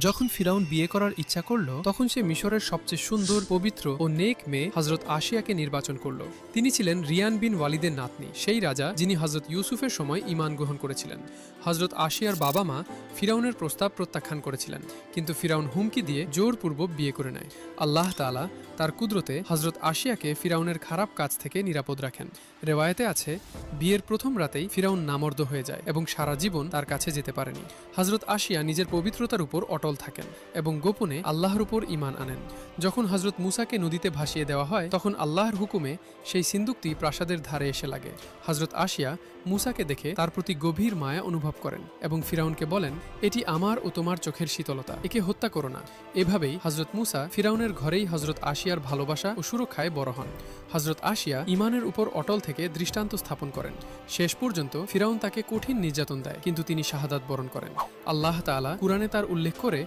যখন ফিরাউন বিয়ে করার ইচ্ছা করল তখন সে মিশরের সবচেয়ে সুন্দর, পবিত্র ও নেক মেয়ে হজরত আশিয়াকে নির্বাচন করল। তিনি ছিলেন রিয়ান বিন ওয়ালিদের নাতনি, সেই রাজা যিনি হজরত ইউসুফের সময় ঈমান গ্রহণ করেছিলেন। হজরত আশিয়ার বাবা মা ফিরাউনের প্রস্তাব প্রত্যাখ্যান করেছিলেন, কিন্তু ফিরাউন হুমকি দিয়ে জোরপূর্বক বিয়ে করে নেয়। আল্লাহ তাআলা তার কুদরতে হজরত আশিয়াকে ফিরাউনের খারাপ কাজ থেকে নিরাপদ রাখেন। রেওয়ায়েতে আছে, বিয়ের প্রথম রাতেই ফিরাউন নামর্দ হয়ে যায় এবং সারা জীবন তার কাছে যেতে পারেনি। হজরত আশিয়া নিজের পবিত্রতার উপর অটল থাকেন এবং গোপনে আল্লাহর উপর ঈমান আনেন। যখন হজরত মুসাকে নদীতে ভাসিয়ে দেওয়া হয় তখন আল্লাহর হুকুমে সেই সিন্দুকটি প্রাসাদের ধারে এসে লাগে। হজরত আশিয়া মুসাকে দেখে তার প্রতি গভীর মায়া অনুভব করেন এবং ফিরাউনকে বলেন, এটি আমার ও তোমার চোখের শীতলতা, একে হত্যা করো না। এভাবেই হজরত মুসা ফিরাউনের ঘরেই হজরত আশিয়ার ভালোবাসা ও সুরক্ষায় বড় হন। হজরত আশিয়া ঈমানের উপর অটল থেকে দৃষ্টান্ত স্থাপন করেন। শেষ পর্যন্ত ফিরাউন তাকে কঠিন নির্যাতন দেয়, কিন্তু তিনি শাহাদাত বরণ করেন। আল্লাহ তাআলা কুরআনে তার উল্লেখ করে